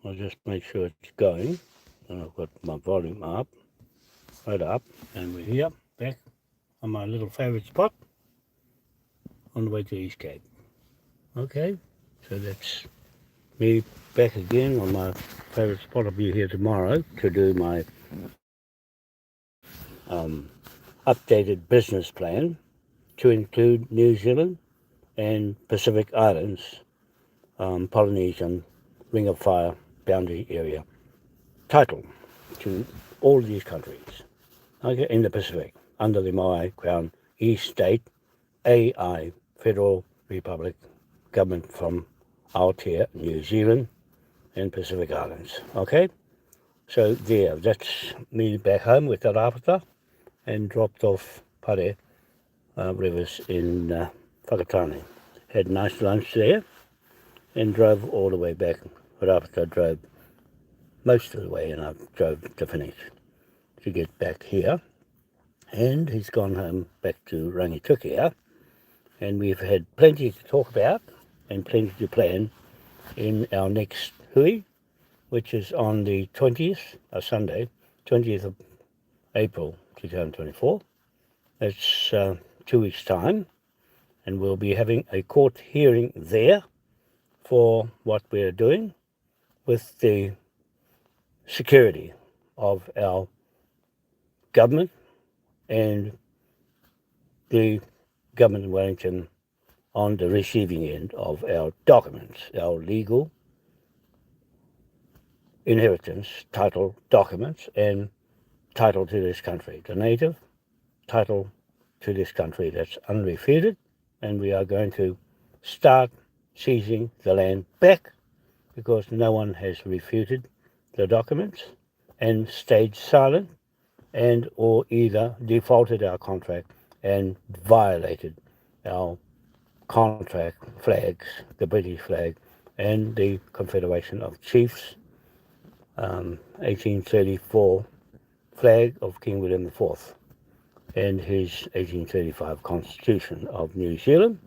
I'll just make sure it's going. And I've got my volume up, right up, and we're here, back on my little favourite spot on the way to East Cape. Okay, so that's me back again on my favourite spot. I'll be here tomorrow to do my updated business plan to include New Zealand and Pacific Islands, Polynesian Ring of Fire boundary area title to all these countries, okay, in the Pacific, under the Maui Crown East State AI Federal Republic government from Aotea, New Zealand and Pacific Islands. Okay, so there, that's me back home with the rāpata and dropped off Pare Rivers in Whakatane. Had a nice lunch there and drove all the way back. Rāpata drove most of the way and I drove to finish to get back here. And he's gone home back to Rangitukia, and we've had plenty to talk about and plenty to plan in our next hui, which is on the 20th, Sunday, 20th of April 2024. It's 2 weeks' time, and we'll be having a court hearing there for what we're doing with the security of our government and the government in Wellington on the receiving end of our documents, our legal inheritance title documents and title to this country, the native title to this country that's unrefuted, and we are going to start seizing the land back because no one has refuted the documents and stayed silent and or either defaulted our contract and violated our contract flags, the British flag and the Confederation of Chiefs 1834 flag of King William IV and his 1835 Constitution of New Zealand,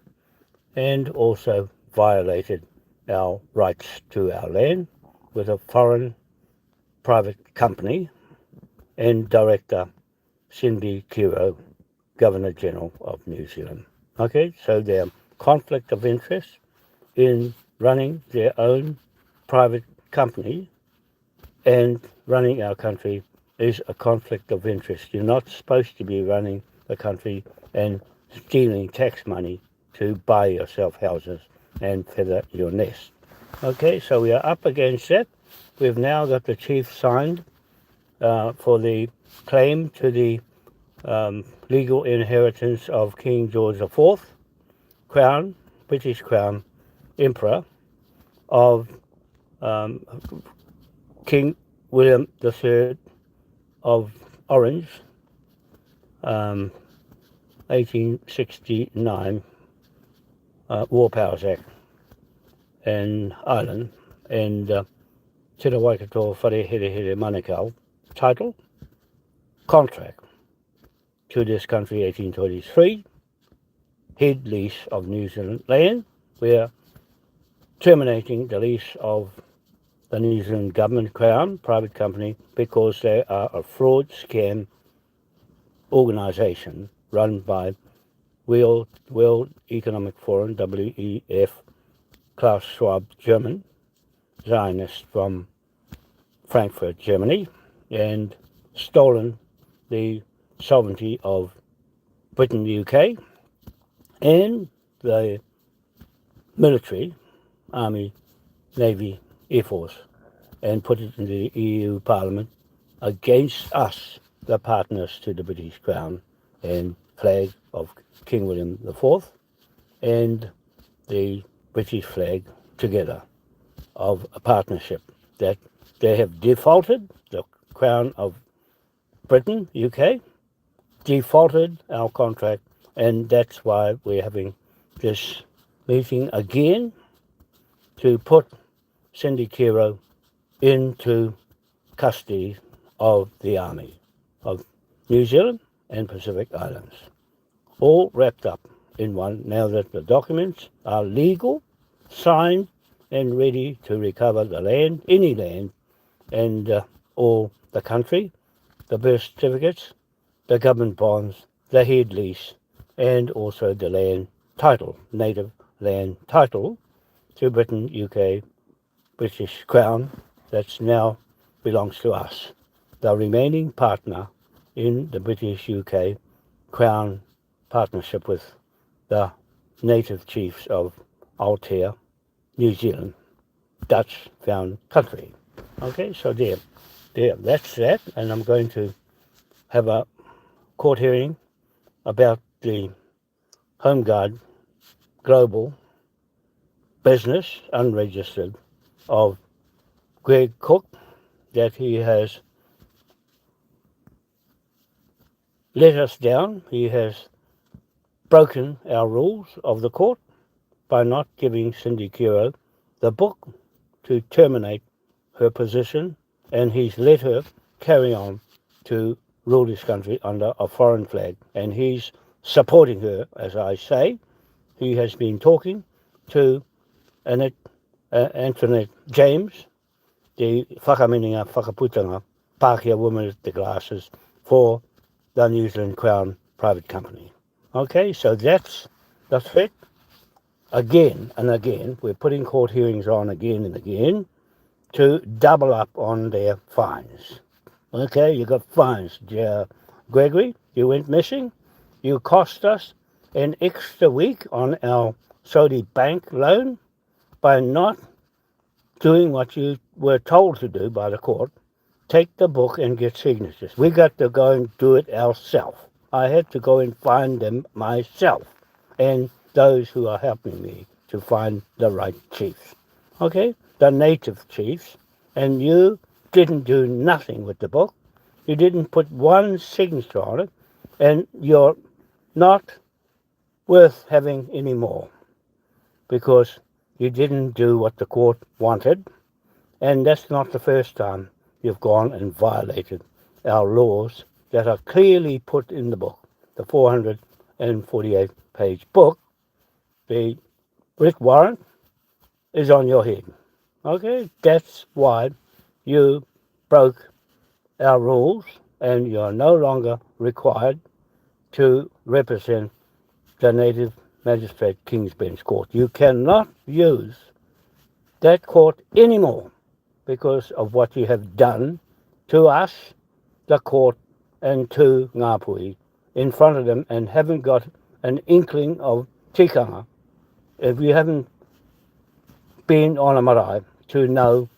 and also violated our rights to our land with a foreign private company and Director Cindy Kiro, Governor General of New Zealand. Okay, so their conflict of interest in running their own private company and running our country is a conflict of interest. You're not supposed to be running the country and stealing tax money to buy yourself houses and feather your nest. Okay, so we are up against that. We've now got the chief signed for the claim to the legal inheritance of King George IV, Crown, British Crown Emperor of King William III of Orange, 1869 War Powers Act and Ireland, and Te Waikato Whare Here Here Manukau title, contract to this country 1823, head lease of New Zealand land. We're terminating the lease of the New Zealand government Crown private company because they are a fraud scam organisation run by World Economic Forum, WEF, Klaus Schwab, German, Zionist from Frankfurt, Germany, and stolen the sovereignty of Britain, UK, and the military, army, navy, air force, and put it in the EU Parliament against us, the partners to the British Crown and flag of King William IV and the British flag together of a partnership that they have defaulted, the Crown of Britain, UK, defaulted our contract, and that's why we're having this meeting again to put Cindy Kiro into custody of the Army of New Zealand and Pacific Islands. All wrapped up in one now that the documents are legal, signed and ready to recover the land, any land, and all the country, the birth certificates, the government bonds, the head lease, and also the land title, native land title to Britain, UK, British Crown, that's now belongs to us, the remaining partner in the British UK Crown partnership with the native chiefs of Aotea, New Zealand, Dutch found country. Okay, so there, that's that, and I'm going to have a court hearing about the Home Guard global business, unregistered, of Greg Cook, that he has let us down. He has broken our rules of the court by not giving Cindy Kiro the book to terminate her position, and he's let her carry on to rule this country under a foreign flag, and he's supporting her, as I say. He has been talking to Antoinette James, the whakamininga, whakaputanga, Pākehā woman with the glasses for the New Zealand Crown private company. Okay, so that's the threat. Again and again, we're putting court hearings on again and again to double up on their fines. Okay, you got fines. Gregory, you went missing. You cost us an extra week on our Saudi bank loan by not doing what you were told to do by the court. Take the book and get signatures. We got to go and do it ourselves. I had to go and find them myself, and those who are helping me to find the right chiefs. Okay, the native chiefs, and you didn't do nothing with the book. You didn't put one signature on it, and you're not worth having any more because you didn't do what the court wanted, and that's not the first time you've gone and violated our laws that are clearly put in the book, the 448-page book. The writ warrant is on your head. Okay, that's why you broke our rules, and you're no longer required to represent the Native Magistrate King's Bench Court. You cannot use that court anymore because of what you have done to us, the court, and to Ngāpuhi in front of them, and haven't got an inkling of tikanga. If you haven't been on a marae to know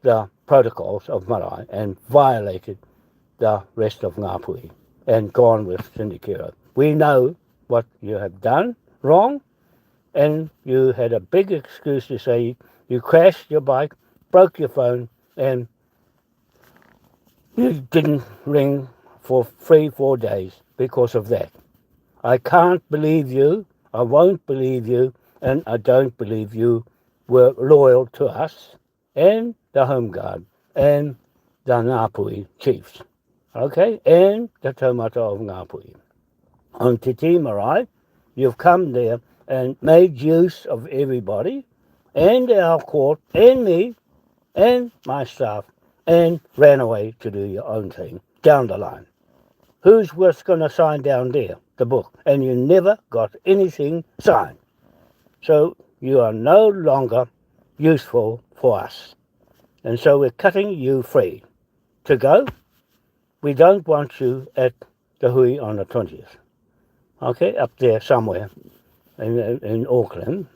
the protocols of marae and violated the rest of Ngāpuhi and gone with Sindikiro. We know what you have done wrong, and you had a big excuse to say you crashed your bike, broke your phone, and you didn't ring for 3-4 days because of that. I can't believe you, I won't believe you, and I don't believe you were loyal to us and the Home Guard and the Ngāpuhi chiefs, okay, and the taumata of Ngāpuhi. On Te Tii Marae, you've come there and made use of everybody and our court and me and my staff and ran away to do your own thing down the line. Who's going to sign down there, the book? And you never got anything signed. So you are no longer useful for us. And so we're cutting you free to go. We don't want you at the hui on the 20th. Okay, up there somewhere in Auckland.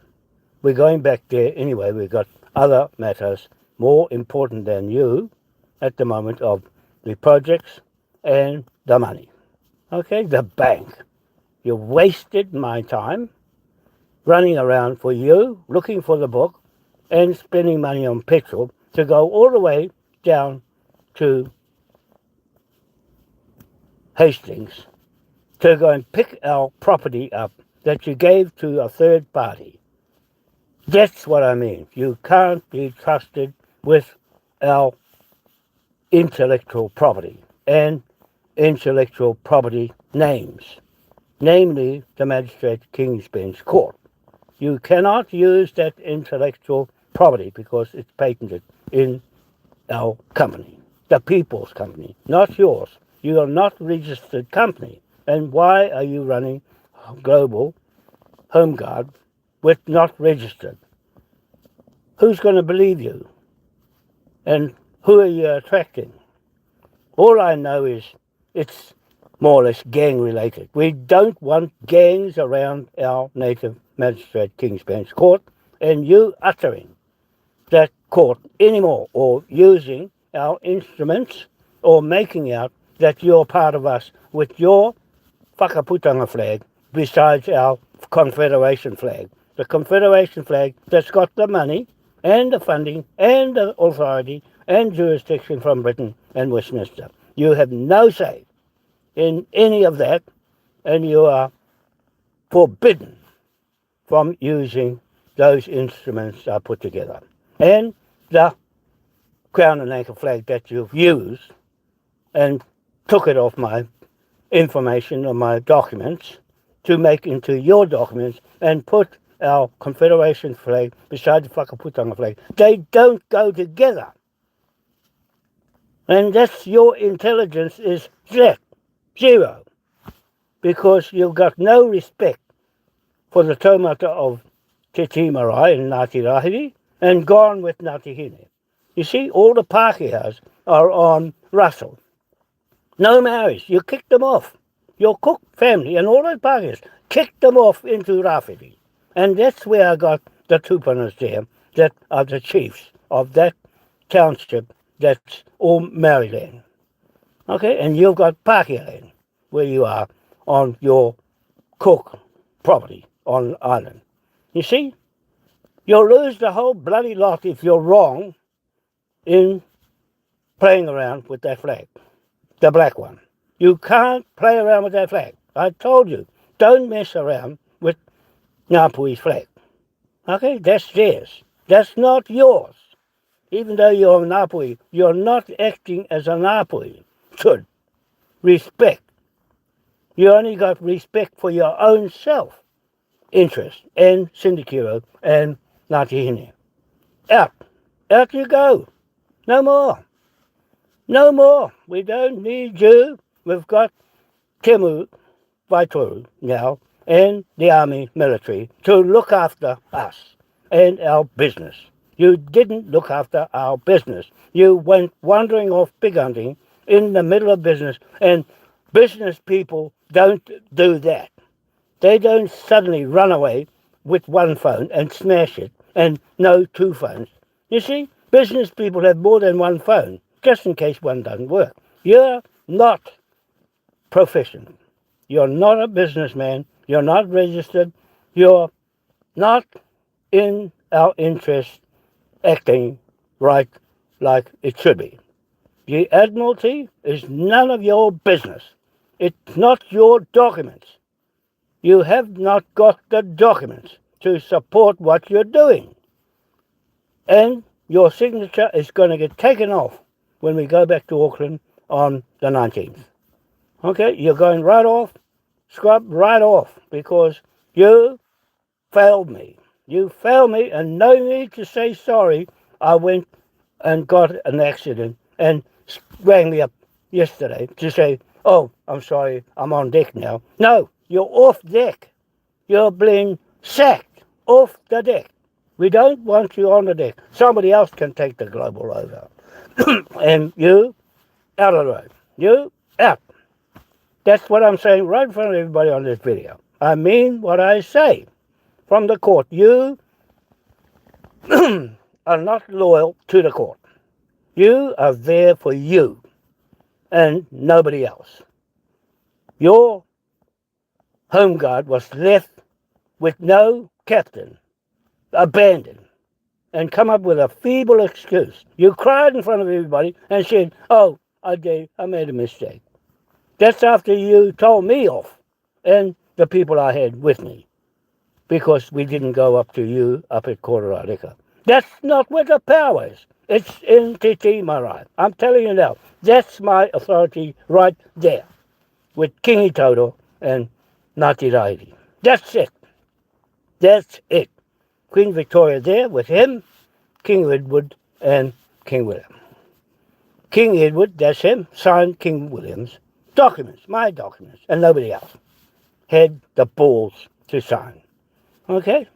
We're going back there anyway. We've got other matters more important than you at the moment of the projects and the money. Okay, the bank. You wasted my time running around for you, looking for the book, and spending money on petrol to go all the way down to Hastings to go and pick our property up that you gave to a third party. That's what I mean. You can't be trusted with our intellectual property and intellectual property names, namely the Magistrate King's Bench Court. You cannot use that intellectual property because it's patented in our company, the people's company, not yours. You are not a registered company. And why are you running Global Home Guard with not registered? Who's going to believe you? And who are you attracting? All I know is it's more or less gang related. We don't want gangs around our native magistrate King's Bench Court and you uttering that court anymore or using our instruments or making out that you're part of us with your whakaputanga flag besides our Confederation flag. The Confederation flag that's got the money and the funding and the authority and jurisdiction from Britain and Westminster. You have no say in any of that, and you are forbidden from using those instruments I put together. And the Crown and Anchor flag that you've used and took it off my information or my documents to make into your documents and put our Confederation flag beside the Whakaputanga flag. They don't go together. And that's your intelligence is zero. Because you've got no respect for the taumata of Te Tii Marae and Ngāti Rahiri and gone with Ngāti Hine. You see, all the Pākehās are on Russell. No marriage. You kicked them off. Your Cook family and all those Pākehās kicked them off into Rāwhiti. And that's where I got the tupunas there that are the chiefs of that township that's all Maryland. Okay, and you've got Pākehā land where you are on your Cook property on island. You see, you'll lose the whole bloody lot if you're wrong in playing around with that flag, the black one. You can't play around with that flag. I told you, don't mess around with Ngāpui's flag. Okay, that's theirs. That's not yours. Even though you're a Ngāpui, you're not acting as a Ngāpui should. Respect. You only got respect for your own self-interest and Sindikiro and Ngāti Hine. Out. Out you go. No more. No more. We don't need you. We've got Temu Vaitoru now and the army military to look after us and our business. You didn't look after our business. You went wandering off pig hunting in the middle of business, and business people don't do that. They don't suddenly run away with one phone and smash it and no two phones. You see, business people have more than one phone just in case one doesn't work. You're not proficient. You're not a businessman. You're not registered. You're not in our interest acting right like it should be. The Admiralty is none of your business. It's not your documents. You have not got the documents to support what you're doing. And your signature is going to get taken off when we go back to Auckland on the 19th. Okay, you're going right off, scrub right off, because you failed me. You failed me, and no need to say sorry. I went and got an accident and rang me up yesterday to say, oh, I'm sorry, I'm on deck now. No, you're off deck. You're being sacked off the deck. We don't want you on the deck. Somebody else can take the Global over. And you, out of the road. You, out. That's what I'm saying right in front of everybody on this video. I mean what I say. From the court, you are not loyal to the court. You are there for you and nobody else. Your home guard was left with no captain, abandoned, and come up with a feeble excuse. You cried in front of everybody and said, oh, I made a mistake. That's after you told me off and the people I had with me, because we didn't go up to you up at Kororareka. That's not where the power is. It's in Te Tii Marae. I'm telling you now, that's my authority right there with Kingi Toto and Ngāti Rahiri. That's it. That's it. Queen Victoria there with him King Edward and King William. King Edward, that's him, signed King William's documents, my documents, and nobody else had the balls to sign. Okay?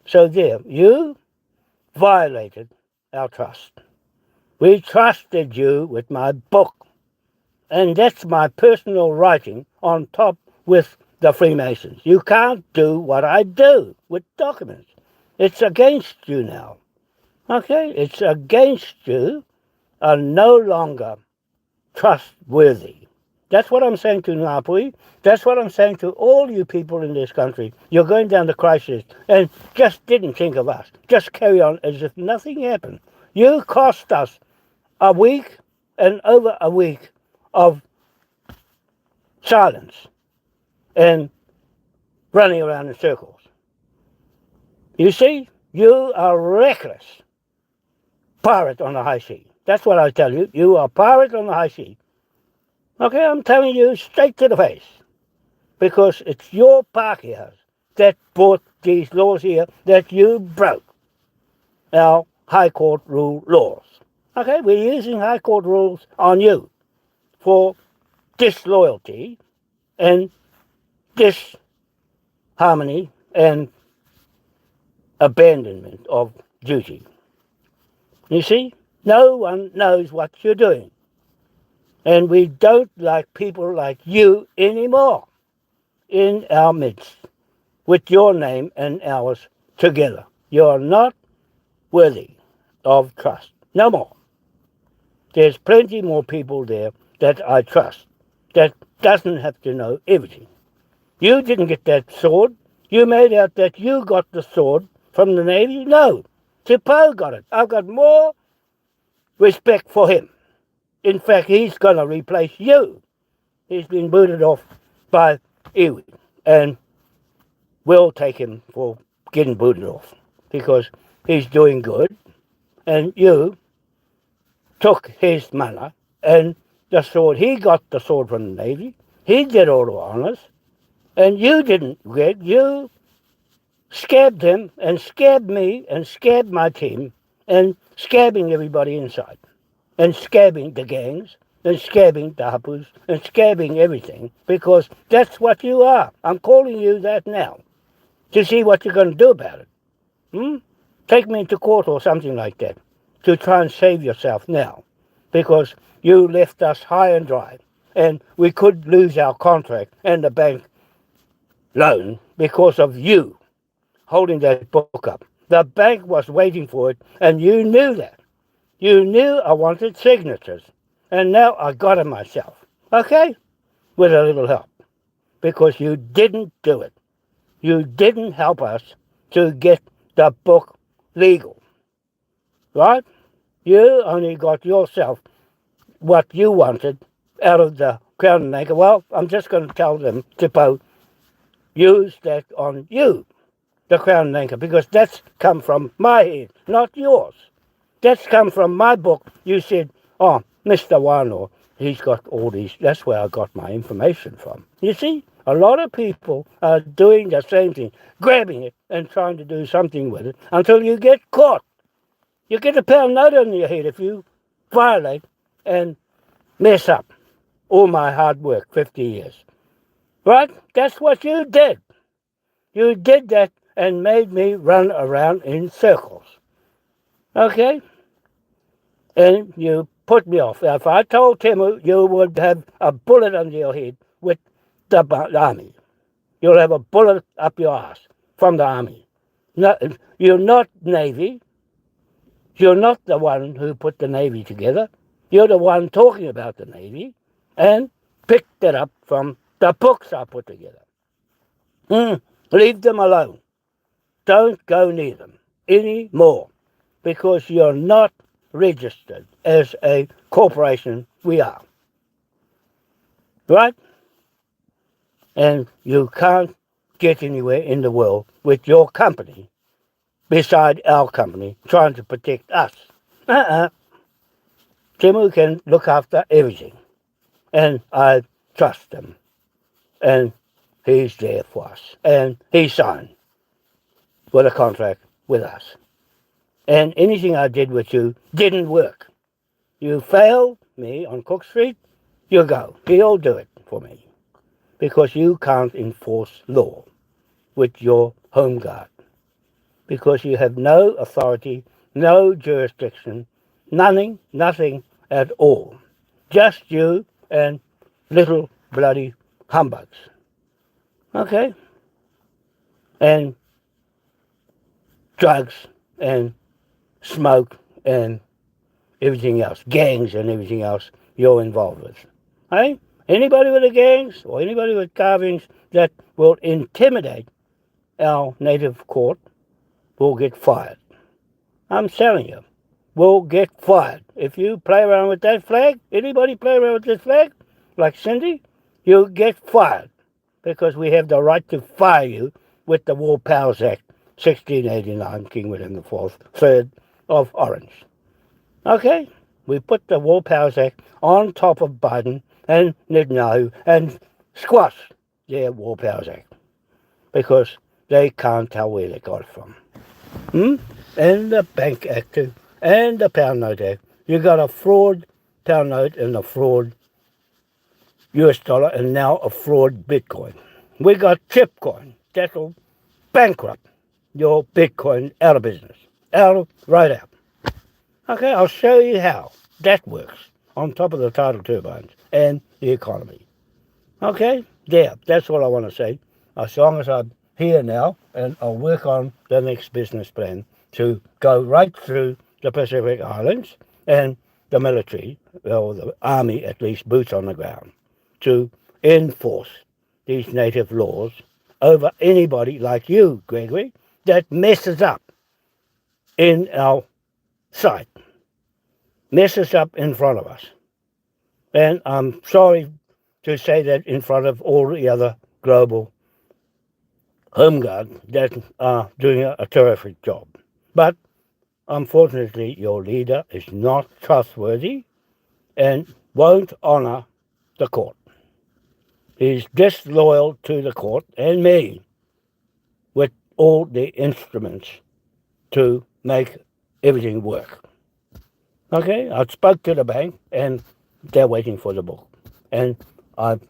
So there, you violated our trust. We trusted you with my book, and that's my personal writing on top with the Freemasons. You can't do what I do with documents. It's against you now. Okay? It's against you. Are no longer trustworthy. That's what I'm saying to Ngāpui. That's what I'm saying to all you people in this country. You're going down the crisis and just didn't think of us. Just carry on as if nothing happened. You cost us a week and over a week of silence and running around in circles. You see, you are reckless. Pirate on the high sea. That's what I tell you. You are pirate on the high sea. Okay, I'm telling you straight to the face. Because it's your Pākehās that brought these laws here that you broke. Our High Court rule laws. Okay, we're using High Court rules on you for disloyalty and disharmony and abandonment of duty. You see? No one knows what you're doing. And we don't like people like you anymore in our midst with your name and ours together. You're not worthy of trust. No more. There's plenty more people there that I trust that doesn't have to know everything. You didn't get that sword. You made out that you got the sword from the Navy. No. Te Pou got it. I've got more respect for him. In fact, he's going to replace you. He's been booted off by iwi, and we'll take him for getting booted off because he's doing good, and you took his mana and the sword. He got the sword from the Navy. He did all the honours, and you didn't, Greg. You scabbed him and scabbed me and scabbed my team and scabbing everybody inside. And scabbing the gangs, and scabbing the hapus, and scabbing everything, because that's what you are. I'm calling you that now, to see what you're going to do about it. Take me into court or something like that, to try and save yourself now, because you left us high and dry, and we could lose our contract and the bank loan because of you holding that book up. The bank was waiting for it, and you knew that. You knew I wanted signatures, and now I got it myself, okay? With a little help, because you didn't do it. You didn't help us to get the book legal, right? You only got yourself what you wanted out of the Crown and Anchor. Well, I'm just going to tell them, Te Pou, use that on you, the Crown and Anchor, because that's come from my head, not yours. That's come from my book. You said, oh, Mr. Wano, he's got all these. That's where I got my information from. You see, a lot of people are doing the same thing, grabbing it and trying to do something with it until you get caught. You get a pound note on your head if you violate and mess up all my hard work, 50 years. Right? That's what you did. You did that and made me run around in circles. Okay? And you put me off. If I told Temu you would have a bullet under your head with the army. You'll have a bullet up your ass from the army. No, you're not Navy. You're not the one who put the Navy together. You're the one talking about the Navy and picked it up from the books I put together. Leave them alone. Don't go near them anymore because you're not registered as a corporation. We are. Right? And you can't get anywhere in the world with your company beside our company trying to protect us. Temu can look after everything. And I trust him. And he's there for us. And he signed with a contract with us. And anything I did with you didn't work. You fail me on Cook Street, you go. He'll do it for me. Because you can't enforce law with your home guard. Because you have no authority, no jurisdiction, nothing at all. Just you and little bloody humbugs. Okay? And drugs and smoke and everything else, gangs and everything else you're involved with. Hey? Anybody with the gangs or anybody with carvings that will intimidate our native court will get fired. I'm telling you, will get fired. If you play around with that flag, anybody play around with this flag, like Cindy, you'll get fired. Because we have the right to fire you with the War Powers Act, 1689, King William IV, 3rd of Orange. Okay? We put the War Powers Act on top of Biden and Netanyahu and squash their War Powers Act. Because they can't tell where they got it from. And the Bank Act too, and the Pound Note Act. You got a fraud pound note and a fraud US dollar and now a fraud Bitcoin. We got Chipcoin. That'll bankrupt your Bitcoin out of business. Right out. Okay, I'll show you how that works on top of the tidal turbines and the economy. Okay, that's all I want to say. As long as I'm here now, and I'll work on the next business plan to go right through the Pacific Islands and the military, or the army at least, boots on the ground, to enforce these native laws over anybody like you, Gregory, that messes up in our sight, messes up in front of us. And I'm sorry to say that in front of all the other global home guard that are doing a terrific job. But unfortunately, your leader is not trustworthy and won't honour the court. He's disloyal to the court and me with all the instruments to make everything work. Okay, I spoke to the bank and they're waiting for the book. And I've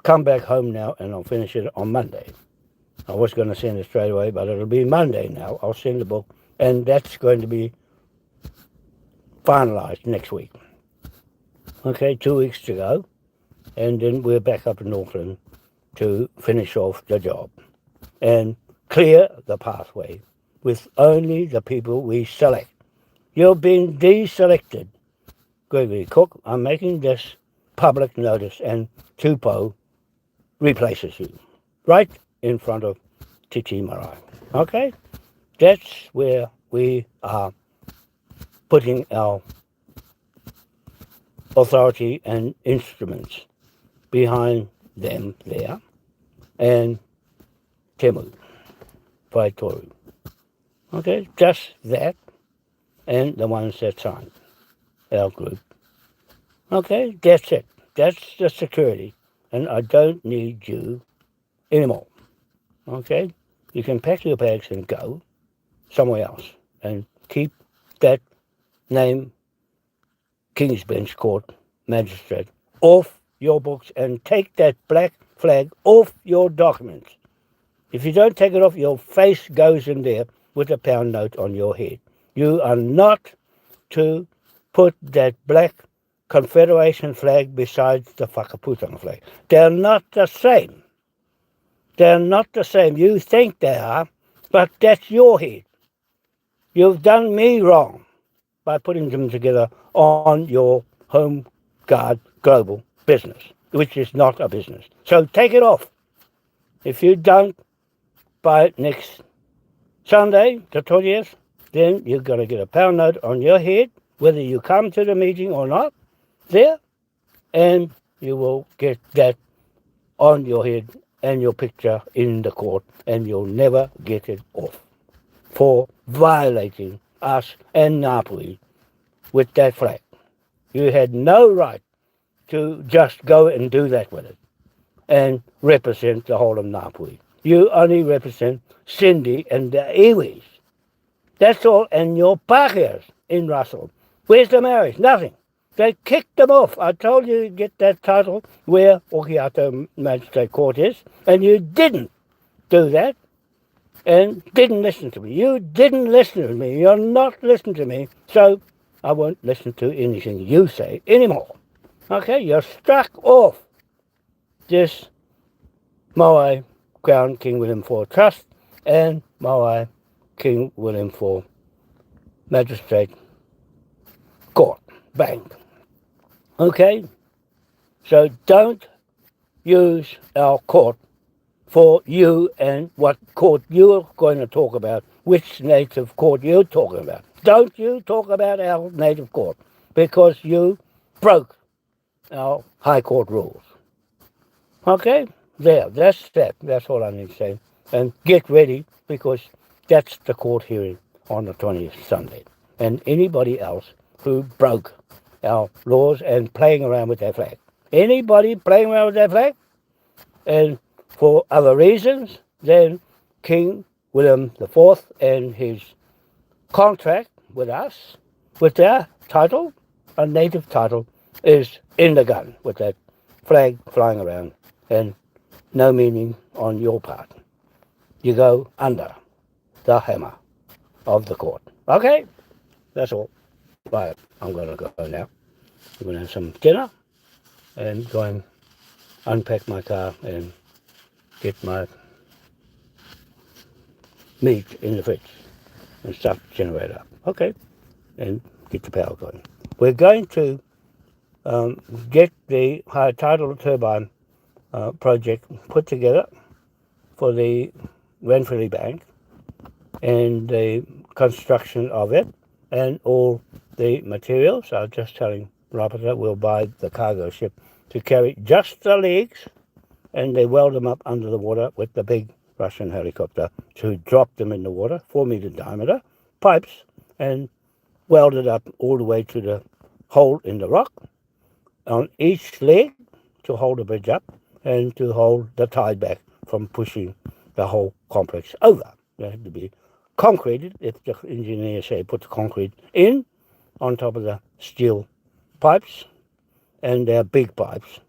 come back home now and I'll finish it on Monday. I was going to send it straight away, but it'll be Monday now. I'll send the book, and that's going to be finalised next week. Okay, 2 weeks to go, and then we're back up in Auckland to finish off the job and clear the pathway with only the people we select. You've been deselected, Gregory Cook. I'm making this public notice, and Tupou replaces you right in front of Titi Marae. Okay? That's where we are putting our authority and instruments behind them there, and Temu, Vaitoru. Okay? Just that, and the ones that signed our group. Okay? That's it. That's the security, and I don't need you anymore. Okay? You can pack your bags and go somewhere else and keep that name King's Bench Court Magistrate off your books and take that black flag off your documents. If you don't take it off, your face goes in there with a pound note on your head. You are not to put that black Confederation flag beside the Whakaputanga flag. They're not the same. They're not the same. You think they are, but that's your head. You've done me wrong by putting them together on your home guard global business, which is not a business. So take it off. If you don't by next Sunday, the 20th, then you've got to get a pound note on your head, whether you come to the meeting or not, there, and you will get that on your head and your picture in the court, and you'll never get it off for violating us and Ngāpuhi with that flag. You had no right to just go and do that with it and represent the whole of Ngāpuhi. You only represent Cindy and the iwis. That's all. And your Pākehās in Russell. Where's the Maoris? Nothing. They kicked them off. I told you to get that title where Okiato Magistrate Court is, and you didn't do that and didn't listen to me. You didn't listen to me. You're not listening to me, so I won't listen to anything you say anymore. Okay, you're struck off this Moai Crown King William IV Trust and Moai King William IV Magistrate Court Bank. Okay, so don't use our court for you and what court you're going to talk about, which native court you're talking about. Don't you talk about our native court, because you broke our High Court rules. Okay? There, that's that. That's all I need to say. And get ready, because that's the court hearing on the 20th Sunday. And anybody else who broke our laws and playing around with their flag. Anybody playing around with their flag, and for other reasons than King William IV and his contract with us, with their title, a native title, is in the gun with that flag flying around and no meaning on your part. You go under the hammer of the court. Okay? That's all. Right, I'm going to go now. I'm going to have some dinner and go and unpack my car and get my meat in the fridge and start the generator up. Okay, and get the power going. We're going to get the high tidal turbine project put together for the Renfrew Bank and the construction of it and all the materials. I was just telling Robert that we'll buy the cargo ship to carry just the legs, and they weld them up under the water with the big Russian helicopter to drop them in the water, 4-meter diameter, pipes, and weld it up all the way to the hole in the rock on each leg to hold the bridge up and to hold the tide back from pushing the whole complex over. They had to be concreted, if the engineers say put the concrete in on top of the steel pipes, and they're big pipes,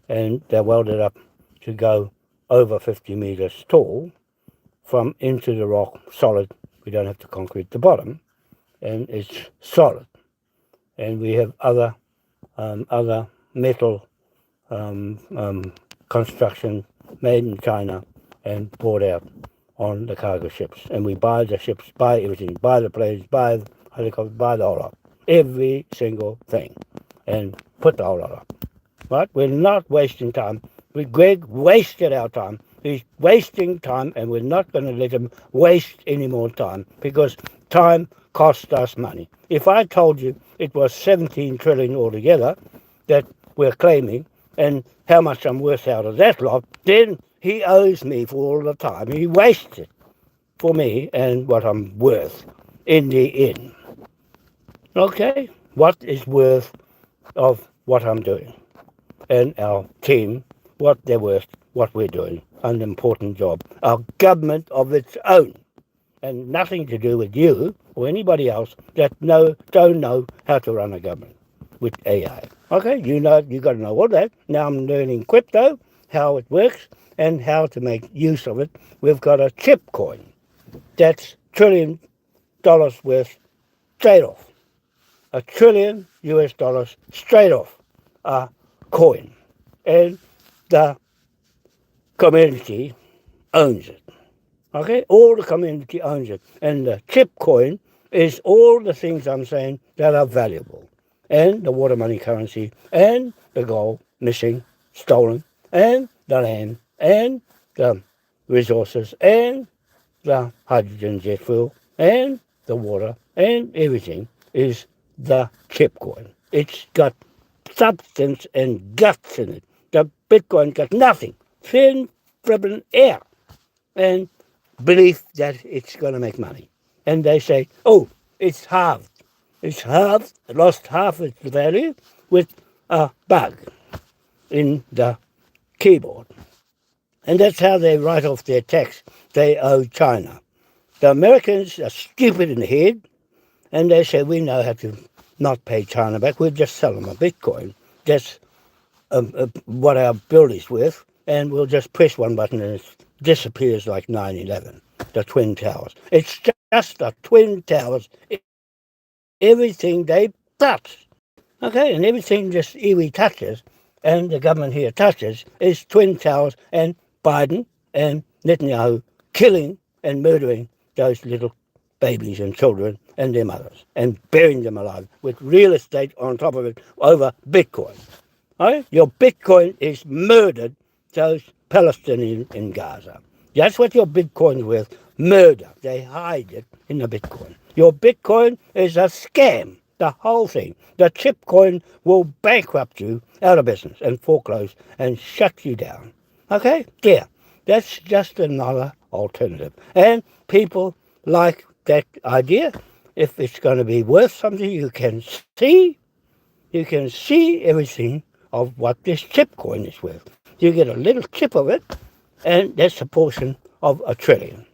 and they're welded up to go over 50 meters tall from into the rock, solid. We don't have to concrete the bottom, and it's solid. And we have other metal construction made in China and brought out on the cargo ships. And we buy the ships, buy everything, buy the planes, buy the helicopters, buy the whole lot. Every single thing. And put the whole lot up. Right? We're not wasting time. Greg wasted our time. He's wasting time, and we're not going to let him waste any more time, because time costs us money. If I told you it was 17 trillion altogether that we're claiming, and how much I'm worth out of that lot, then he owes me for all the time he wasted for me and what I'm worth in the end. Okay? What is worth of what I'm doing? And our team, what they're worth, what we're doing, an important job, a government of its own, and nothing to do with you or anybody else that don't know how to run a government with AI. Okay, you got to know all that. Now I'm learning crypto, how it works, and how to make use of it. We've got a chip coin that's $1 trillion worth straight off. $1 trillion straight off a coin, and the community owns it. Okay, all the community owns it, and the chip coin is all the things I'm saying that are valuable, and the water money currency, and the gold missing, stolen, and the land, and the resources, and the hydrogen jet fuel, and the water, and everything is the chip coin. It's got substance and guts in it. The Bitcoin got nothing. Thin, fribbling air. And belief that it's going to make money. And they say, oh, it's halved. It's halved, lost half its value with a bug in the keyboard. And that's how they write off their tax they owe China. The Americans are stupid in the head, and they say we know how to not pay China back. We'll just sell them a Bitcoin. That's what our bill is worth, and we'll just press one button and it disappears like 9/11, the Twin Towers. It's just the Twin Towers. Everything they touch. Okay, and everything just iwi touches, and the government here touches, is Twin Towers and Biden and Netanyahu killing and murdering those little babies and children and their mothers and burying them alive with real estate on top of it over Bitcoin. Right? Your Bitcoin is murdered those Palestinians in Gaza. That's what your Bitcoin's worth. Murder. They hide it in the Bitcoin. Your Bitcoin is a scam. The whole thing. The chip coin will bankrupt you out of business and foreclose and shut you down. Okay? Yeah. That's just another alternative. And people like that idea. If it's going to be worth something, you can see everything of what this chip coin is worth. You get a little chip of it, and that's a portion of a trillion.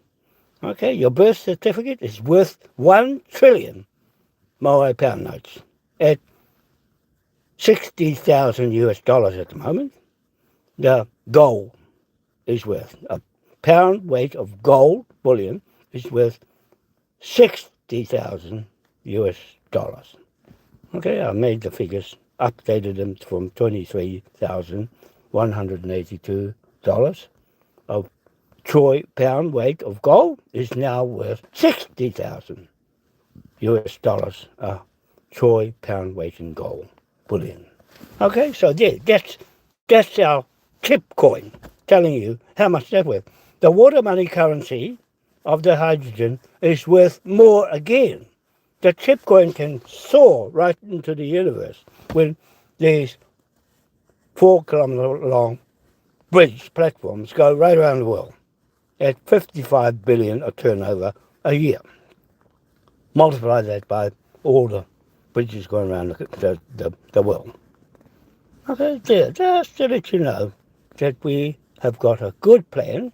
Okay, your birth certificate is worth 1 trillion Maori pound notes at 60,000 US dollars at the moment. The gold is worth, a pound weight of gold bullion is worth 60,000 US dollars. Okay, I made the figures, updated them from $23,182 of troy pound weight of gold is now worth 60,000 US dollars a troy pound weight in gold bullion. Okay, so there, that's our chip coin telling you how much that's worth. The water money currency of the hydrogen is worth more again. The chip coin can soar right into the universe when these 4-kilometre long bridge platforms go right around the world at 55 billion a turnover a year. Multiply that by all the bridges going around the world. Okay, there, just to let you know that we have got a good plan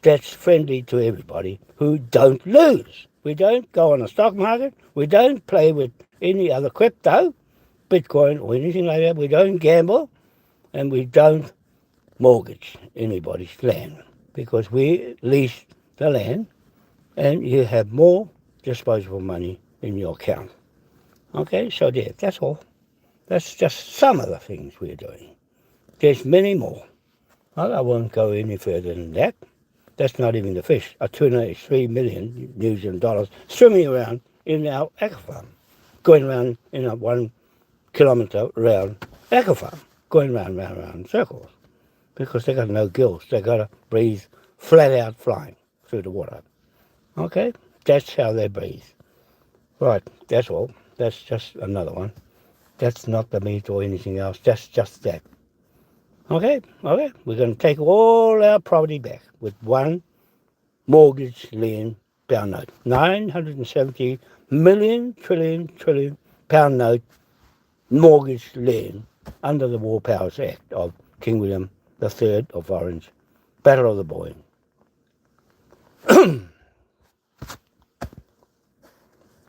that's friendly to everybody who don't lose. We don't go on the stock market. We don't play with any other crypto, Bitcoin or anything like that. We don't gamble, and we don't mortgage anybody's land because we lease the land and you have more disposable money in your account. Okay, so there, that's all. That's just some of the things we're doing. There's many more. Well, I won't go any further than that. That's not even the fish. A tuna is 3 million New Zealand dollars swimming around in our aquafarm, going around in a 1 kilometre round aquafarm, going round in circles, because they got no gills. They got to breathe flat out flying through the water. Okay, that's how they breathe. Right, that's all. That's just another one. That's not the meat or anything else. That's just that. Okay, we're going to take all our property back with one mortgage lien pound note. 970 million trillion pound note mortgage lien under the War Powers Act of King William III of Orange, Battle of the Boyne.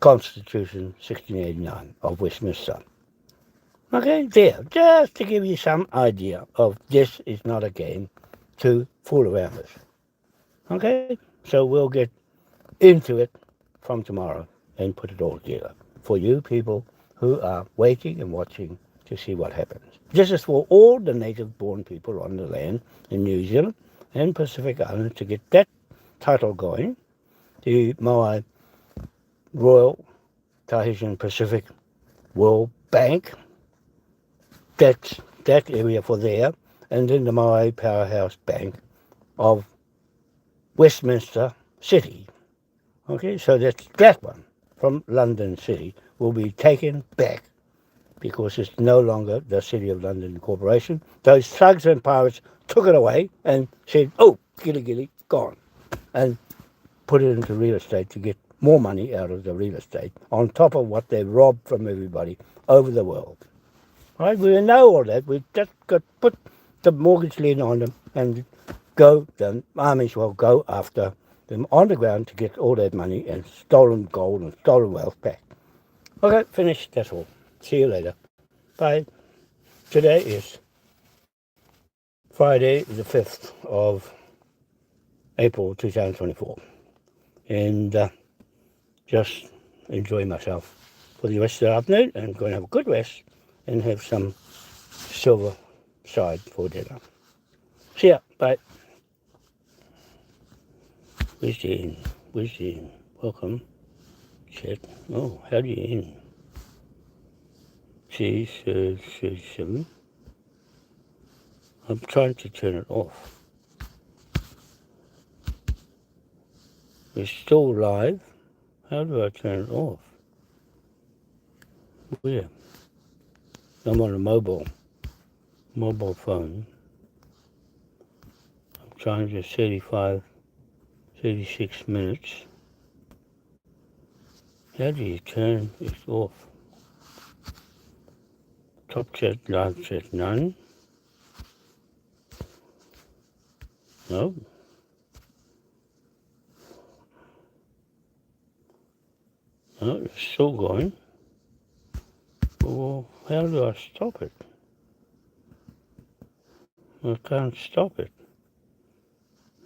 Constitution 1689 of Westminster. Okay, there, just to give you some idea of this is not a game to fool around with. Okay, so we'll get into it from tomorrow and put it all together for you people who are waiting and watching to see what happens. This is for all the native-born people on the land in New Zealand and Pacific Islands to get that title going. The Moai Royal Tahitian Pacific World Bank, that's that area for there, and then the Moai Powerhouse Bank of Westminster City. Okay, so that's that one from London City will be taken back because it's no longer the City of London Corporation. Those thugs and pirates took it away and said, oh, gilly, gone, and put it into real estate to get more money out of the real estate on top of what they robbed from everybody over the world. Right? We know all that. We've just got to put the mortgage lien on them and go. The armies will go after them on the ground to get all that money and stolen gold and stolen wealth back. Okay, finished. That's all. See you later. Bye. Today is Friday, the 5th of April 2024. And just enjoy myself for the rest of the afternoon and going to have a good rest and have some silver side for dinner. See ya. Bye. Where's the in? Where's the in? Welcome. Chat. Oh, how do you in? C7. I'm trying to turn it off. It's still live. How do I turn it off? Where? I'm on a mobile phone. I'm trying to 36 minutes. How do you turn it off? Top chat, live chat, none. No. No, it's still going. Well, how do I stop it? I can't stop it.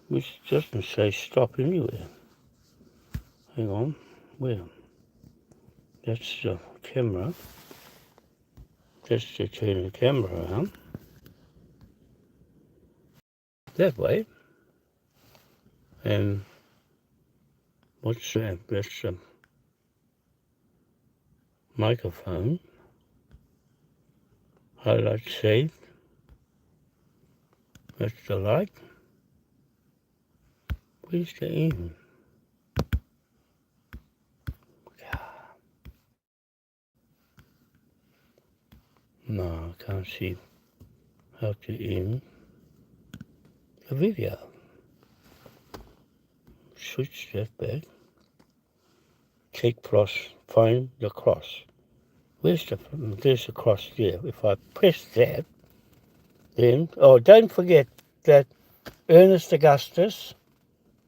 Which doesn't say stop anywhere. Hang on. Where? That's the camera. That's to turn the camera around. That way. And what's that? That's the microphone. Highlight saved. That's the light. Where's the in? No, I can't see how to in the video. Switch that back. Take plus, find the cross. There's the cross there. If I press that, then, oh, don't forget that Ernest Augustus,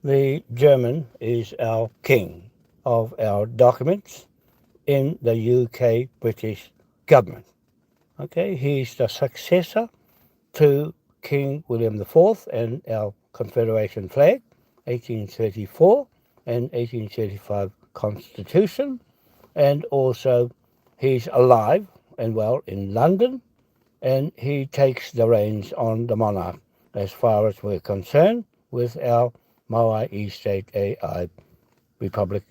the German, is our king of our documents in the UK British government. Okay, he's the successor to King William IV and our Confederation flag, 1834 and 1835 Constitution, and also he's alive and well in London, and he takes the reins on the monarch as far as we're concerned with our Moai East State AI Republic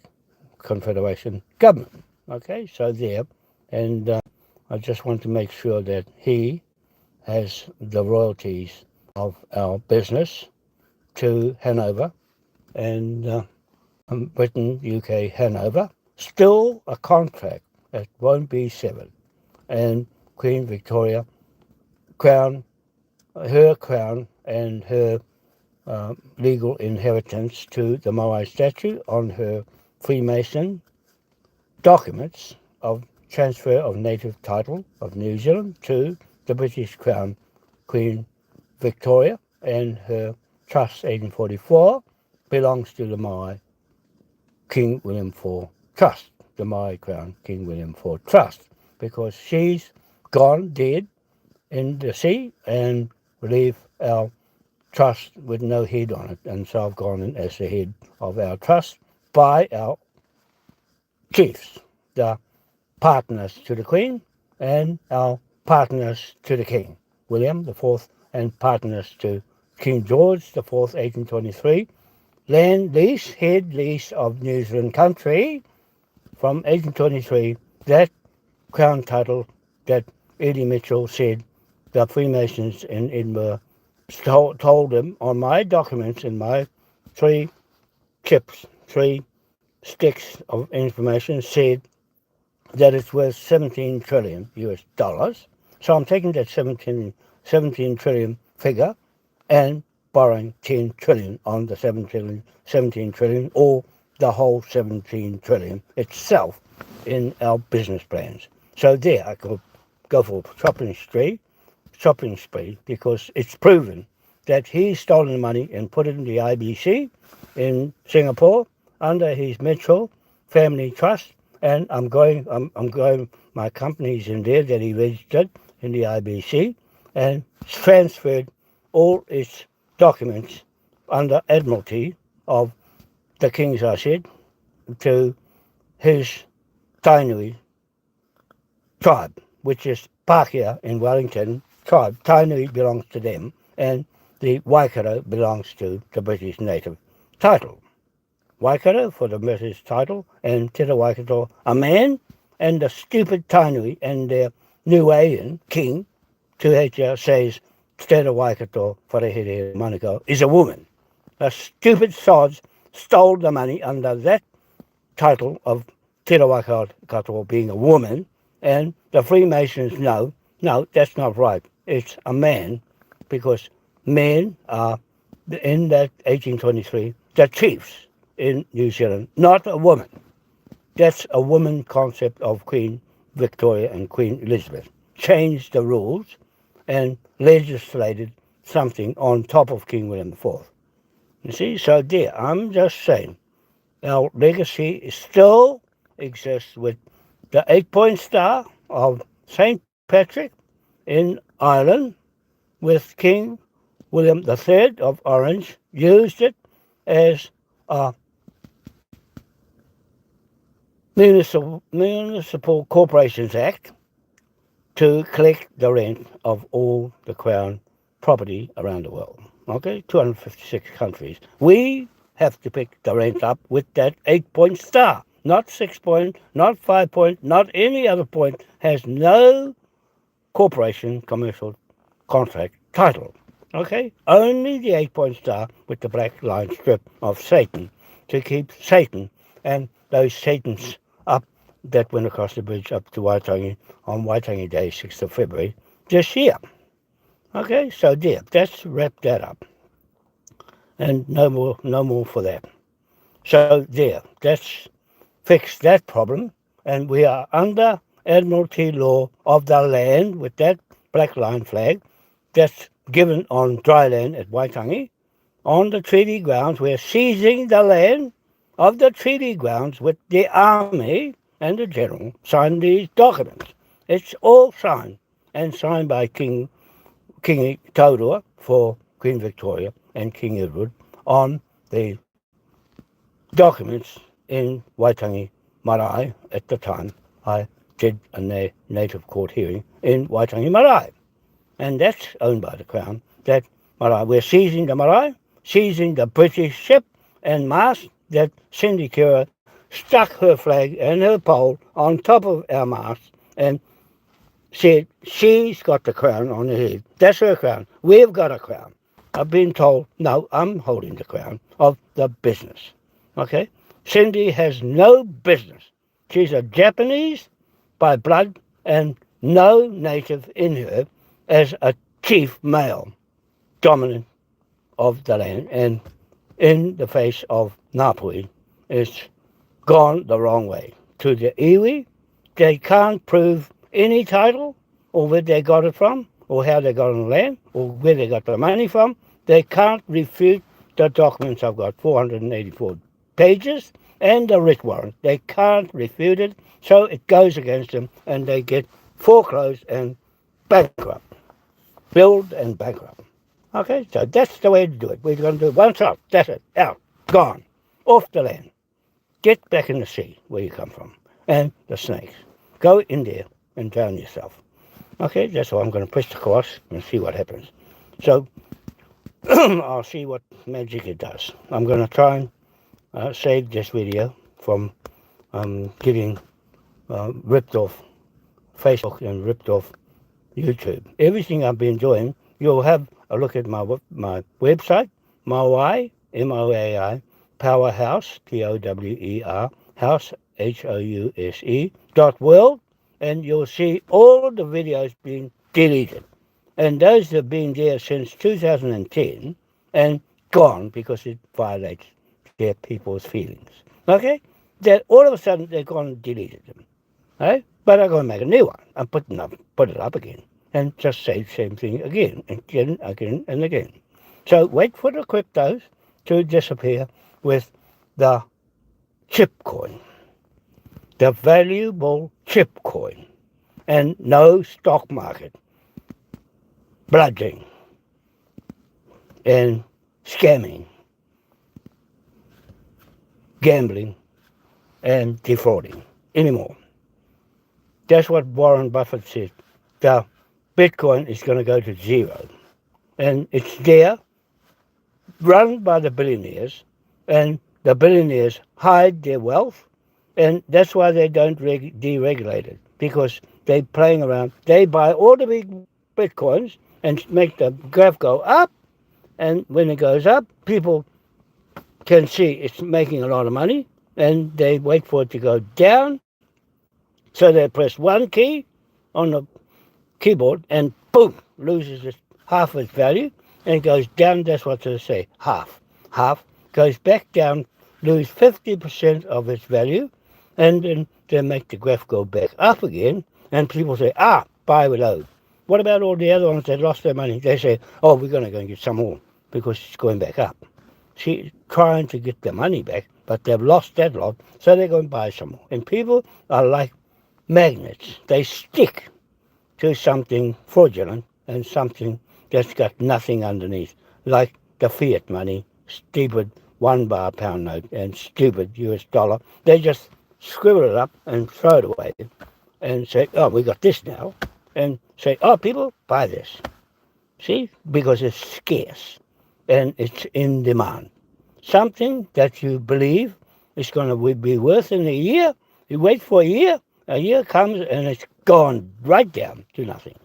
Confederation government. Okay, so there, and I just want to make sure that he has the royalties of our business to Hanover and Britain, UK, Hanover. Still a contract that won't be severed. And Queen Victoria, her crown and her legal inheritance to the Moai statue on her Freemason documents of transfer of native title of New Zealand to the British Crown, Queen Victoria, and her trust 1844 belongs to the Moai King William IV Trust, the Moai Crown King William IV Trust, because she's gone dead in the sea and leave our trust with no head on it, and so I've gone in as the head of our trust by our chiefs, the partners to the Queen and our partners to the King, William IV, and partners to King George IV, 1823, land lease, head lease of New Zealand country from 1823, that crown title that Eddie Mitchell said the Freemasons in Edinburgh told him on my documents in my three sticks of information, said that it's worth 17 trillion US dollars. So I'm taking that 17 trillion figure and borrowing 10 trillion on the 17 trillion, or the whole 17 trillion itself in our business plans. So there I could go for a shopping spree, because it's proven that he's stolen the money and put it in the IBC in Singapore under his Mitchell Family Trust, and I'm going. My company's in there that he registered in the IBC, and transferred all its documents under Admiralty of the Kings, I said, to his Tainui tribe, which is Pākehā in Wellington tribe. Tainui belongs to them, and the Waikato belongs to the British native title. Waikato for the British title, and Te Waikato a man, and the stupid Tainui and their Niuean king, Tuhetia, says Te Waikato Wharehere Manukau is a woman. The stupid sods stole the money under that title of Te Waikato being a woman, and the Freemasons know, no, that's not right. It's a man, because men are, in that 1823, the chiefs in New Zealand, not a woman. That's a woman concept of Queen Victoria and Queen Elizabeth. Changed the rules and legislated something on top of King William IV. You see, so there, I'm just saying, our legacy still exists with the 8-point star of St. Patrick in Ireland, with King William III of Orange used it as a Municipal Corporations Act to collect the rent of all the Crown property around the world. Okay, 256 countries. We have to pick the rent up with that 8-point star, not 6-point, not 5-point, not any other point, has no corporation commercial contract title. Okay, only the 8-point star with the black line strip of Satan to keep Satan and those Satans up that went across the bridge up to Waitangi on Waitangi Day, 6th of February this year. Okay, so there, let's wrap that up. And no more for that. So there, let's fix that problem. And we are under Admiralty law of the land with that black line flag that's given on dry land at Waitangi. On the treaty grounds, we're seizing the land of the treaty grounds with the army, and the general signed these documents. It's all signed, and signed by King Taurua for Queen Victoria and King Edward on the documents in Waitangi Marae at the time. I did a native court hearing in Waitangi Marae, and that's owned by the Crown. That marae, we're seizing the marae, seizing the British ship and mast that Cindy Kira stuck her flag and her pole on top of our mast and said she's got the crown on her head. That's her crown. We've got a crown. I've been told, no, I'm holding the crown of the business. Okay? Cindy has no business. She's a Japanese by blood and no native in her as a chief male dominant of the land, and in the face of Ngāpuhi, it's gone the wrong way. To the iwi, they can't prove any title or where they got it from or how they got on the land or where they got the money from. They can't refute the documents. I've got 484 pages and the writ warrant. They can't refute it, so it goes against them and they get foreclosed and bankrupt. Billed and bankrupt. Okay, so that's the way to do it. We're going to do one shot. That's it. Out. Gone. Off the land. Get back in the sea where you come from. And the snakes. Go in there and drown yourself. Okay, that's why I'm going to press the cross and see what happens. So, I'll see what magic it does. I'm going to try and save this video from getting ripped off Facebook and ripped off YouTube. Everything I've been doing, you'll have a look at my website, Moai, M-O-A-I, Powerhouse, T-O-W-E-R, House, H-O-U-S-E, .world, and you'll see all the videos being deleted. And those have been there since 2010 and gone because it violates their people's feelings. Okay? That all of a sudden they're gone and deleted them. Right? But I'm going to make a new one and put it up again. And just say the same thing again and again and again. So wait for the cryptos to disappear with the chip coin, the valuable chip coin, and no stock market, bludgeoning and scamming, gambling and defrauding anymore. That's what Warren Buffett said. The Bitcoin is going to go to zero. And it's there, run by the billionaires, and the billionaires hide their wealth, and that's why they don't deregulate it, because they're playing around. They buy all the big Bitcoins and make the graph go up, and when it goes up, people can see it's making a lot of money, and they wait for it to go down. So they press one key on the keyboard, and boom, loses half its value, and it goes down. That's what they say, half goes back down, lose 50% of its value, and then they make the graph go back up again, and people say, buy below. What about all the other ones that lost their money? They say, we're going to go and get some more because it's going back up. See, trying to get their money back, but they've lost that lot, so they're going to buy some more. And people are like magnets. They stick to something fraudulent and something that's got nothing underneath, like the fiat money, stupid $1 pound note and stupid US dollar. They just scribble it up and throw it away and say, we got this now, and say, people, buy this. See, because it's scarce and it's in demand. Something that you believe is going to be worth in a year, you wait for a year comes and it's gone right down to nothing.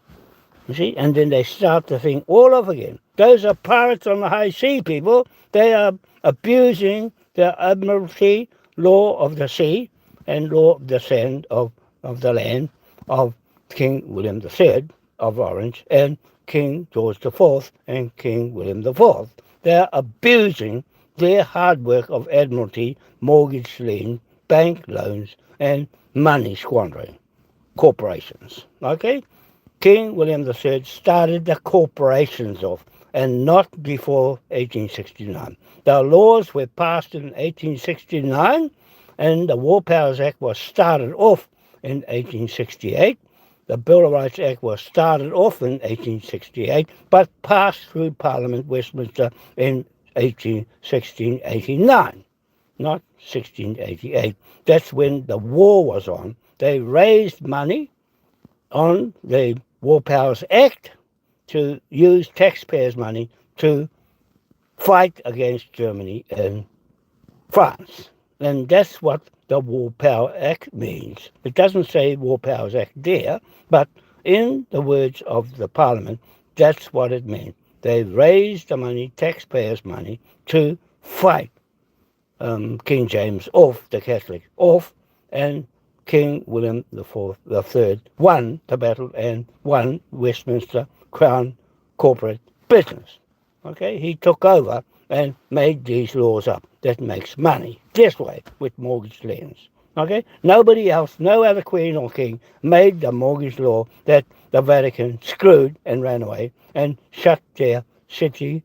You see, and then they start the thing all over again. Those are pirates on the high sea, people. They are abusing the admiralty law of the sea and law of the sand of the land of King William III of Orange and King George IV and King William IV. They are abusing their hard work of admiralty, mortgage lien, bank loans, and money squandering corporations. Okay? King William III started the corporations off, and not before 1869. The laws were passed in 1869, and the War Powers Act was started off in 1868. The Bill of Rights Act was started off in 1868, but passed through Parliament, Westminster, in 1689, not 1688. That's when the war was on. They raised money on the War Powers Act to use taxpayers' money to fight against Germany and France. And that's what the War Powers Act means. It doesn't say War Powers Act there, but in the words of the Parliament, that's what it means. They raised the money, taxpayers' money, to fight King James off, the Catholic off, and King William III won the battle and won Westminster Crown corporate business. Okay, he took over and made these laws up that makes money this way with mortgage liens. Okay, nobody else, no other queen or king made the mortgage law that the Vatican screwed and ran away and shut their city,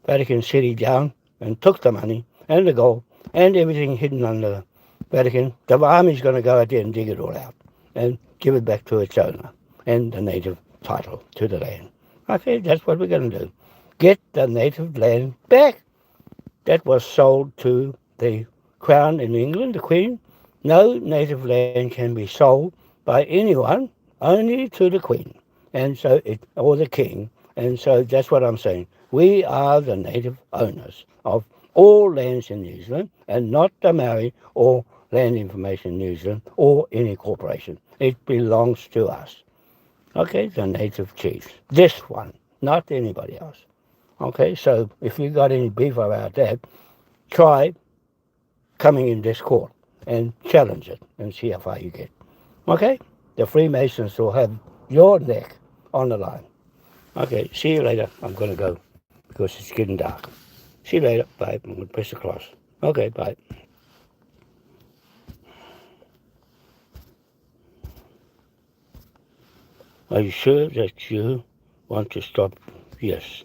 Vatican City, down and took the money and the gold and everything hidden under the Vatican. The army's going to go out there and dig it all out and give it back to its owner and the native title to the land. Okay, that's what we're going to do. Get the native land back that was sold to the Crown in England, the Queen. No native land can be sold by anyone, only to the Queen, and so or the King. And so that's what I'm saying. We are the native owners of all lands in New Zealand, and not the Maori or Land Information New Zealand or any corporation. It belongs to us. Okay, the native chiefs. This one, not anybody else. Okay, so if you got any beef about that, try coming in this court and challenge it and see how far you get. Okay, the Freemasons will have your neck on the line. Okay, see you later. I'm going to go because it's getting dark. See you later. Bye. I'm going to press the cross. Okay, bye. Are you sure that you want to stop? Yes.